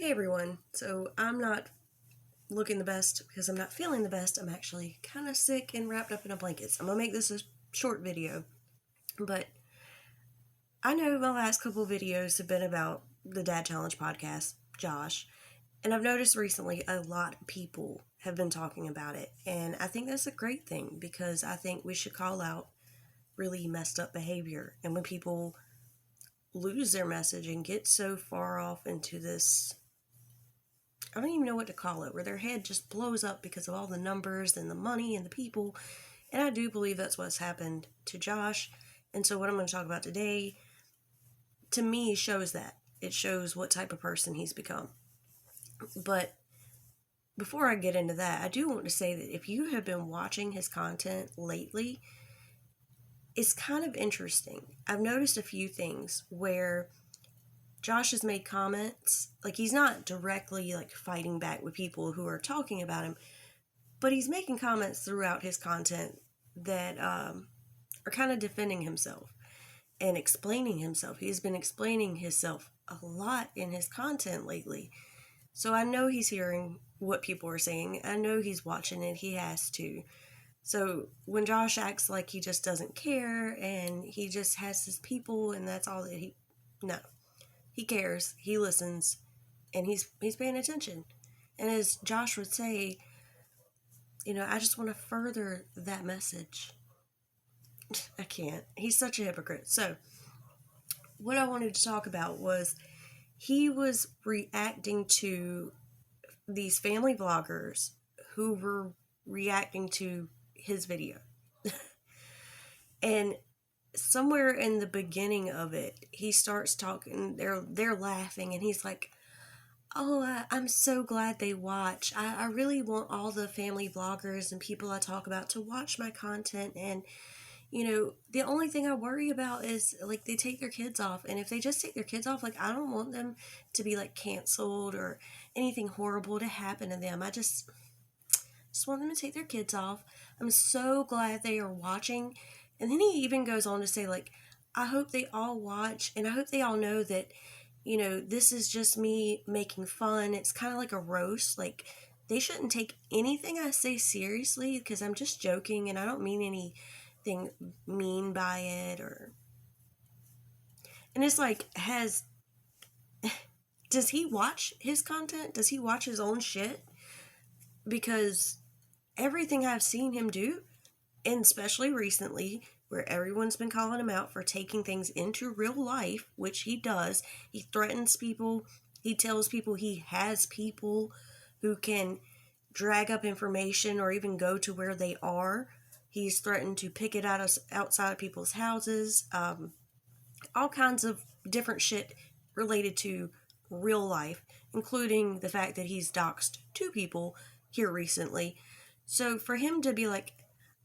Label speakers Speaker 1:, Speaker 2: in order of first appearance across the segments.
Speaker 1: Hey everyone, so I'm not looking the best because I'm not feeling the best. I'm actually kind of sick and wrapped up in a blanket. So I'm gonna make this a short video, but I know my last couple videos have been about the Dad Challenge podcast, Josh, and I've noticed recently a lot of people have been talking about it, and I think that's a great thing because I think we should call out really messed up behavior, and when people lose their message and get so far off into this, I don't even know what to call it, where their head just blows up because of all the numbers and the money and the people. And I do believe that's what's happened to Josh. And so what I'm going to talk about today, to me, shows that. It shows what type of person he's become. But before I get into that, I do want to say that if you have been watching his content lately, it's kind of interesting. I've noticed a few things where Josh has made comments, like he's not directly like fighting back with people who are talking about him, but he's making comments throughout his content that are kind of defending himself and explaining himself. He's been explaining himself a lot in his content lately. So I know he's hearing what people are saying. I know he's watching it. He has to. So when Josh acts like he just doesn't care and he just has his people and that's all that no. He cares, he listens, and he's paying attention. And as Josh would say, I just want to further that message. I can't. He's such a hypocrite. So, what I wanted to talk about was he was reacting to these family vloggers who were reacting to his video. And somewhere in the beginning of it, he starts talking, they're laughing, and he's like, oh, I'm so glad they watch. I really want all the family vloggers and people I talk about to watch my content, and the only thing I worry about is like they take their kids off, and if they just take their kids off, like I don't want them to be like canceled or anything horrible to happen to them. I just want them to take their kids off. I'm so glad they are watching. And then he even goes on to say, like, I hope they all watch, and I hope they all know that, this is just me making fun. It's kind of like a roast. Like, they shouldn't take anything I say seriously because I'm just joking, and I don't mean anything mean by it. And it's like, does he watch his content? Does he watch his own shit? Because everything I've seen him do, and especially recently, where everyone's been calling him out for taking things into real life, which he does. He threatens people. He tells people he has people who can drag up information or even go to where they are. He's threatened to pick it out outside of people's houses. All kinds of different shit related to real life, including the fact that he's doxed 2 people here recently. So for him to be like,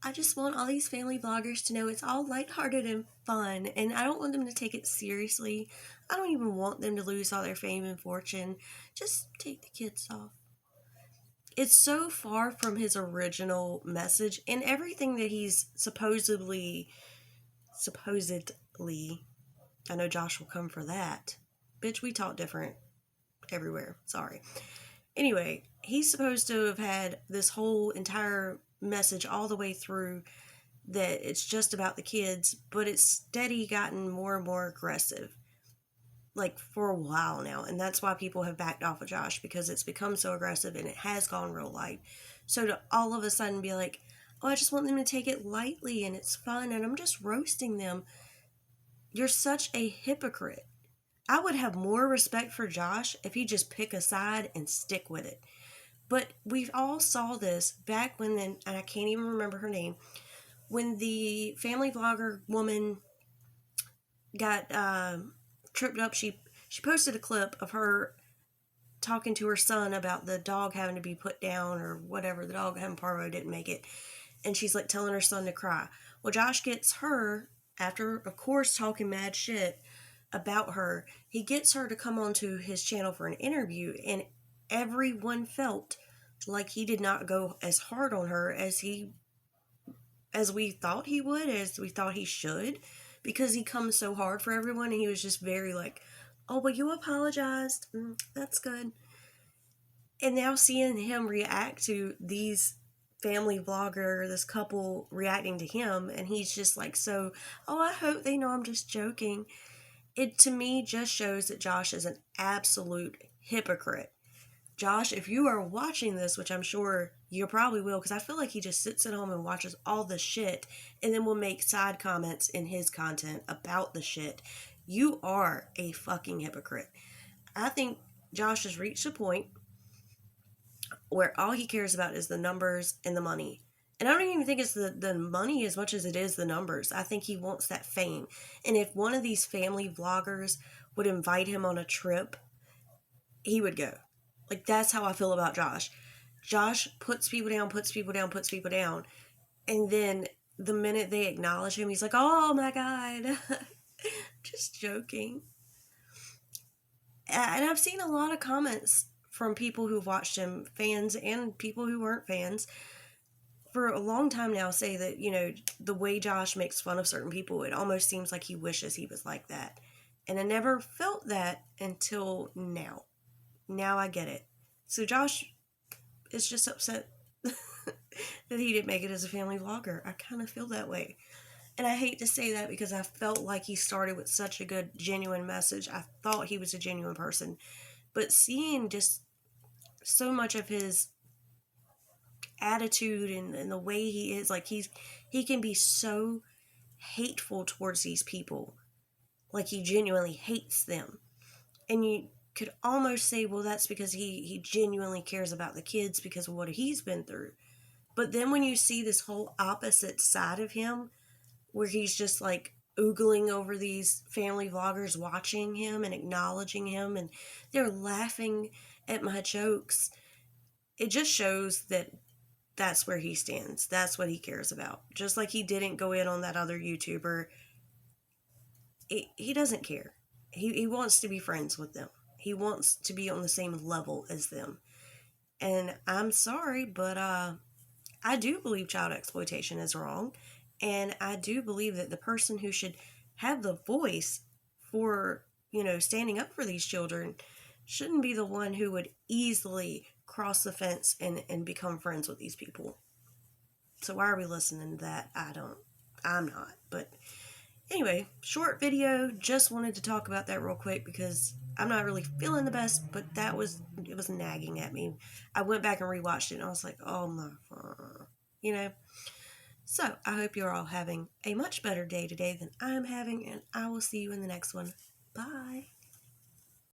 Speaker 1: I just want all these family vloggers to know it's all lighthearted and fun, and I don't want them to take it seriously. I don't even want them to lose all their fame and fortune. Just take the kids off. It's so far from his original message, and everything that he's supposedly, I know Josh will come for that. Bitch, we talk different everywhere. Sorry. Anyway, he's supposed to have had this whole entire message all the way through that it's just about the kids, but it's steady gotten more and more aggressive, like for a while now, and that's why people have backed off of Josh, because it's become so aggressive and it has gone real light. So to all of a sudden be like, oh, I just want them to take it lightly and it's fun and I'm just roasting them, you're such a hypocrite. I would have more respect for Josh if he just pick a side and stick with it. But we all saw this back when and I can't even remember her name, when the family vlogger woman got tripped up. She posted a clip of her talking to her son about the dog having to be put down or whatever. The dog having parvo, didn't make it. And she's like telling her son to cry. Well, Josh gets her, after, of course, talking mad shit about her, he gets her to come onto his channel for an interview, and everyone felt like he did not go as hard on her as we thought he would, as we thought he should, because he comes so hard for everyone, and he was just very like, oh, well, you apologized. That's good. And now seeing him react to these family vlogger, this couple reacting to him, and he's just like, so, oh, I hope they know I'm just joking. It, to me, just shows that Josh is an absolute hypocrite. Josh, if you are watching this, which I'm sure you probably will, because I feel like he just sits at home and watches all the shit and then will make side comments in his content about the shit, you are a fucking hypocrite. I think Josh has reached a point where all he cares about is the numbers and the money. And I don't even think it's the money as much as it is the numbers. I think he wants that fame. And if one of these family vloggers would invite him on a trip, he would go. Like, that's how I feel about Josh. Josh puts people down, puts people down, puts people down. And then the minute they acknowledge him, he's like, oh my God. Just joking. And I've seen a lot of comments from people who've watched him, fans and people who weren't fans, for a long time now, say that, you know, the way Josh makes fun of certain people, it almost seems like he wishes he was like that. And I never felt that until now. Now I get it. So Josh is just upset that he didn't make it as a family vlogger. I kind of feel that way. And I hate to say that because I felt like he started with such a good, genuine message. I thought he was a genuine person. But seeing just so much of his attitude and the way he is, like he can be so hateful towards these people. Like he genuinely hates them. And you could almost say, well, that's because he genuinely cares about the kids because of what he's been through. But then when you see this whole opposite side of him, where he's just like oogling over these family vloggers watching him and acknowledging him, and they're laughing at my jokes, it just shows that that's where he stands. That's what he cares about. Just like he didn't go in on that other YouTuber. He doesn't care. He wants to be friends with them. He wants to be on the same level as them. And I'm sorry, but I do believe child exploitation is wrong. And I do believe that the person who should have the voice for, you know, standing up for these children shouldn't be the one who would easily cross the fence and become friends with these people. So why are we listening to that? I'm not. But anyway, short video. Just wanted to talk about that real quick because I'm not really feeling the best, but it was nagging at me. I went back and rewatched it and I was like, oh my, you know. So I hope you're all having a much better day today than I'm having, and I will see you in the next one. Bye.